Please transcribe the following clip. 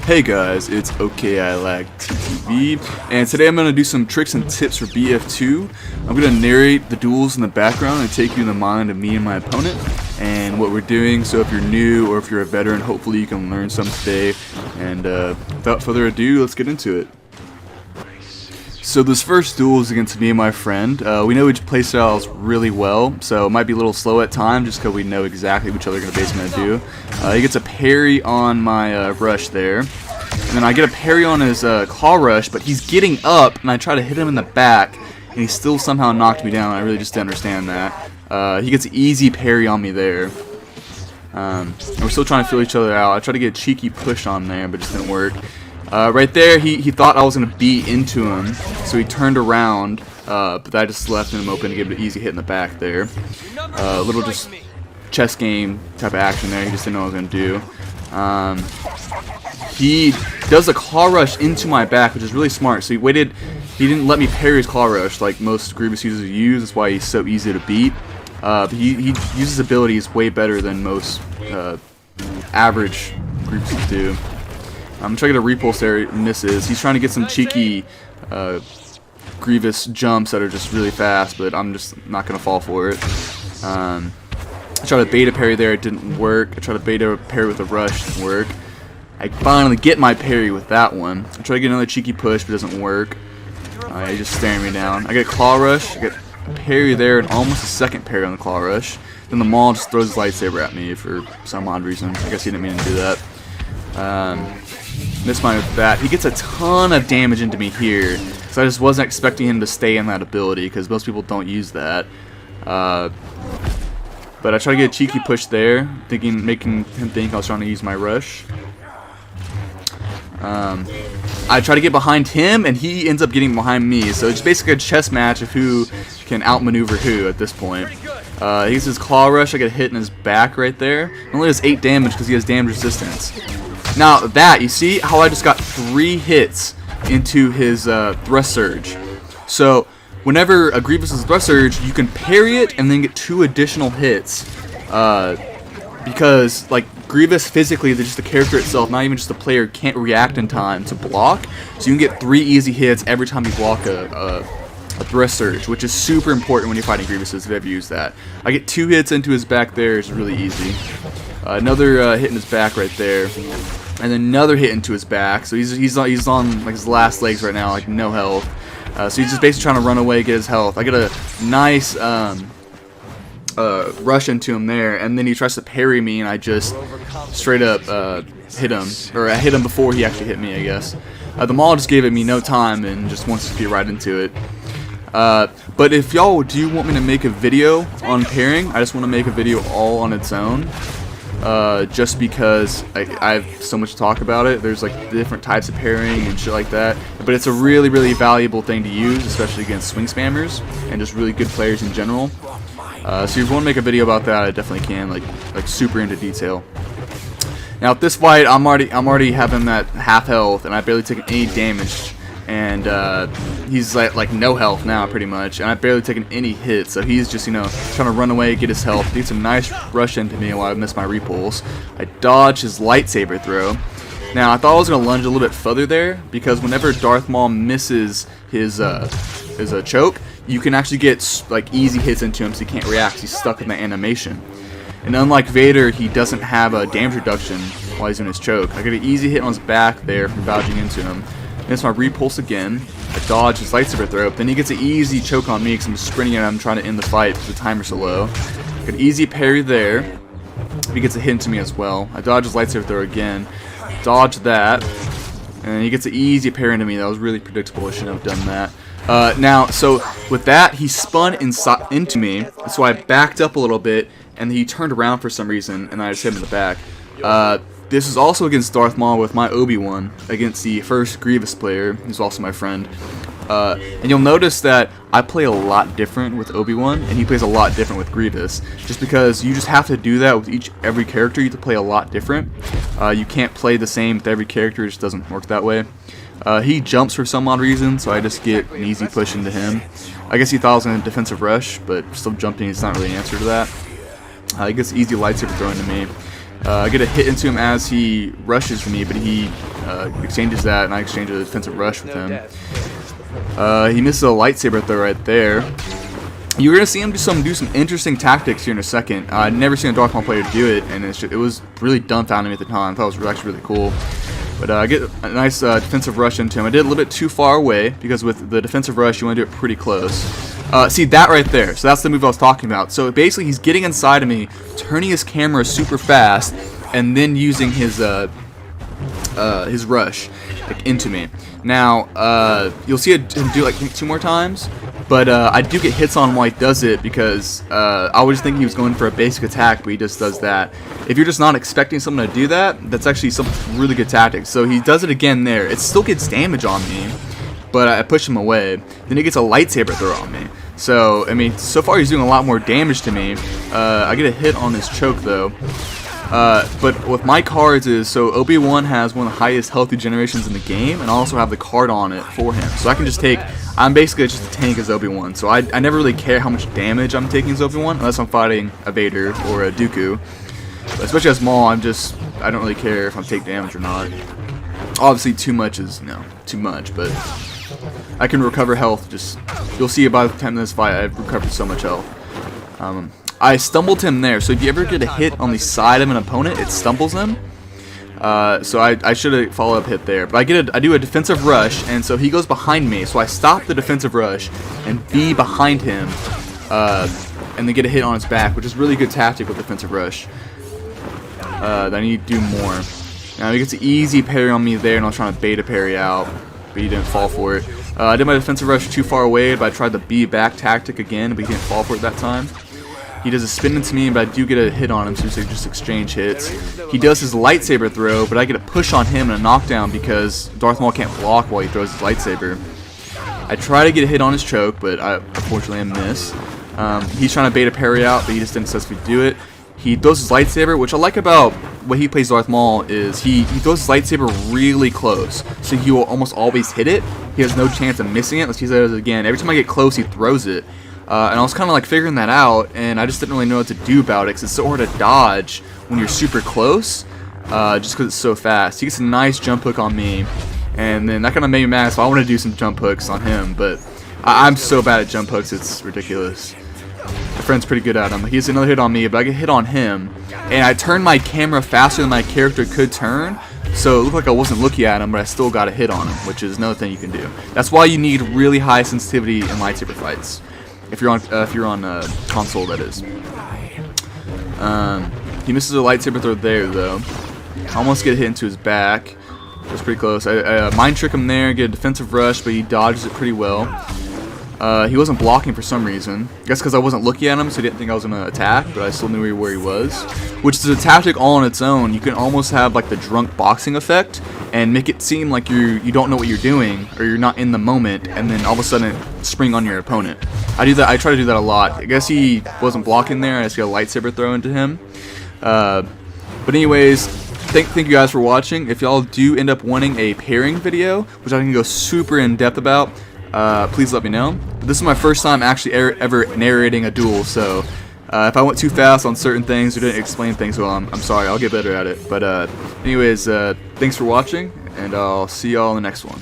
Hey guys, it's TTV, and today I'm going to do some tricks and tips for BF2. I'm going to narrate the duels in the background and take you in the mind of me and my opponent and what we're doing. So if you're new or if you're a veteran, hopefully you can learn some today. And without further ado, let's get into it. So this first duel is against me and my friend. We know each playstyles really well, so it might be a little slow at times just because we know exactly which other base I'm going to do. He gets a parry on my rush there, and then I get a parry on his claw rush, but he's getting up, and I try to hit him in the back, and he still somehow knocked me down. I really just didn't understand that. He gets an easy parry on me there. And we're still trying to feel each other out. I tried to get a cheeky push on there, but it just didn't work. Right there, he thought I was going to beat into him, so he turned around, but I just left him open to give it an easy hit in the back there. A little just chess game type of action there, he just didn't know what I was going to do. He does a claw rush into my back, which is really smart, so he didn't let me parry his claw rush like most Grievous users use. That's why he's so easy to beat. But he uses his abilities way better than most average Grievous do. I'm trying to get a repulse there, misses. He's trying to get some cheeky Grievous jumps that are just really fast, but I'm just not going to fall for it. I tried to beta parry there, it didn't work. I tried to beta parry with a rush, didn't work. I finally get my parry with that one. I try to get another cheeky push, but it doesn't work. He's just staring me down. I get a claw rush, I get a parry there, and almost a second parry on the claw rush. Then the Maul just throws his lightsaber at me for some odd reason. I guess he didn't mean to do that. Missed my bat. He gets a ton of damage into me here, so I just wasn't expecting him to stay in that ability because most people don't use that. But I try to get a cheeky push there, making him think I was trying to use my rush. I try to get behind him, and he ends up getting behind me. So it's basically a chess match of who can outmaneuver who at this point. He uses his claw rush. I get a hit in his back right there. He only does 8 damage because he has damage resistance. Now that, you see how I just got 3 hits into his thrust surge. So whenever a Grievous is thrust surge, you can parry it and then get 2 additional hits. Because like Grievous physically, just the character itself, not even just the player, can't react in time to block. So you can get 3 easy hits every time you block a thrust surge, which is super important when you're fighting Grievouses if you ever use that. I get 2 hits into his back there, is really easy. Another hit in his back right there. And then another hit into his back, so he's on like his last legs right now, like no health. So he's just basically trying to run away, get his health. I get a nice rush into him there, and then he tries to parry me, and I just straight up hit him, or I hit him before he actually hit me, I guess. The Maul just gave me no time and just wants to get right into it. But if y'all do want me to make a video on parrying, I just want to make a video all on its own. Just because I have so much to talk about it. There's like different types of parrying and shit like that, but it's a really, really valuable thing to use, especially against swing spammers and just really good players in general. So if you want to make a video about that, I definitely can, like super into detail. Now at this fight, I'm already having that half health, and I barely taken any damage, and he's like no health now pretty much, and I've barely taken any hits, so he's just trying to run away, get his health. He gets a nice rush into me while I miss my repulse. I dodge his lightsaber throw. Now I thought I was gonna lunge a little bit further there, because whenever Darth Maul misses his choke, you can actually get like easy hits into him, so he can't react. He's stuck in the animation. And unlike Vader, he doesn't have a damage reduction while he's in his choke. I get an easy hit on his back there from dodging into him. Miss my repulse again. I dodge his lightsaber throw. Then he gets an easy choke on me because I'm sprinting and I'm trying to end the fight because the timer's so low. Got an easy parry there. He gets a hit into me as well. I dodge his lightsaber throw again. Dodge that. And he gets an easy parry into me. That was really predictable. I shouldn't have done that. Now, so with that, he spun into me. So I backed up a little bit, and he turned around for some reason, and I just hit him in the back. This is also against Darth Maul with my Obi-Wan, against the first Grievous player, who's also my friend. And you'll notice that I play a lot different with Obi-Wan, and he plays a lot different with Grievous. Just because you just have to do that with every character, you have to play a lot different. You can't play the same with every character, it just doesn't work that way. He jumps for some odd reason, so I just get an easy push into him. I guess he thought I was in a defensive rush, but still jumping is not really an answer to that. He gets easy lightsaber thrown to me. I get a hit into him as he rushes me, but he exchanges that, and I exchange a defensive rush with him. He misses a lightsaber throw right there. You're gonna see him do some interesting tactics here in a second. I'd never seen a Darth Maul player do it, and it was really dumbfounding at the time. I thought it was actually really cool. But I get a nice defensive rush into him. I did a little bit too far away, because with the defensive rush, you want to do it pretty close. See that right there? So that's the move I was talking about. So basically, he's getting inside of me, turning his camera super fast, and then using his rush into me. Now, you'll see him do like 2 more times, but I do get hits on him while he does it, because I was thinking he was going for a basic attack, but he just does that. If you're just not expecting someone to do that, that's actually some really good tactics. So he does it again there. It still gets damage on me, but I push him away. Then he gets a lightsaber throw on me. So, I mean, so far he's doing a lot more damage to me. I get a hit on his choke, though. But with my cards is, so Obi-Wan has one of the highest health regenerations in the game, and I also have the card on it for him. So I can just take, I'm basically just a tank as Obi-Wan. So I never really care how much damage I'm taking as Obi-Wan, unless I'm fighting a Vader or a Dooku. But especially as Maul, I don't really care if I'm taking damage or not. Obviously too much is, too much, but I can recover health. You'll see by the time of this fight, I've recovered so much health. I stumbled him there, so if you ever get a hit on the side of an opponent, it stumbles them. So I should have followed up hit there, but I do a defensive rush, and so he goes behind me, so I stop the defensive rush and be behind him, and then get a hit on his back, which is really good tactic with defensive rush. Then I need to do more. Now he gets an easy parry on me there, and I was trying to beta parry out, but he didn't fall for it. I did my defensive rush too far away, but I tried the B back tactic again, but he didn't fall for it that time. He does a spin into me, but I do get a hit on him, so we just exchange hits. He does his lightsaber throw, but I get a push on him and a knockdown because Darth Maul can't block while he throws his lightsaber. I try to get a hit on his choke, but I unfortunately miss. He's trying to beta parry out, but he just didn't successfully do it. He throws his lightsaber, which I like about what he plays Darth Maul is he throws his lightsaber really close, so he will almost always hit it. He has no chance of missing it. Let's use that again. Every time I get close, he throws it. And I was kind of like figuring that out, and I just didn't really know what to do about it, because it's so hard to dodge when you're super close, just because it's so fast. He gets a nice jump hook on me, and then that kind of made me mad, so I want to do some jump hooks on him, but I'm so bad at jump hooks, it's ridiculous. My friend's pretty good at them. He gets another hit on me, but I get hit on him, and I turned my camera faster than my character could turn, so it looked like I wasn't looking at him, but I still got a hit on him, which is another thing you can do. That's why you need really high sensitivity in lightsaber fights. If you're on console, that is. He misses a lightsaber throw there, though. I almost get a hit into his back. That's pretty close. I mind trick him there, get a defensive rush, but he dodges it pretty well. He wasn't blocking for some reason. I guess because I wasn't looking at him, so he didn't think I was going to attack, but I still knew where he was. Which is a tactic all on its own. You can almost have like the drunk boxing effect and make it seem like you don't know what you're doing, or you're not in the moment, and then all of a sudden spring on your opponent. I do that. I try to do that a lot. I guess he wasn't blocking there. I just got a lightsaber throw into him. But anyways, thank you guys for watching. If y'all do end up wanting a pairing video, which I can go super in depth about, please let me know. But this is my first time actually ever narrating a duel, so if I went too fast on certain things or didn't explain things well, I'm sorry. I'll get better at it. But anyways, thanks for watching, and I'll see y'all in the next one.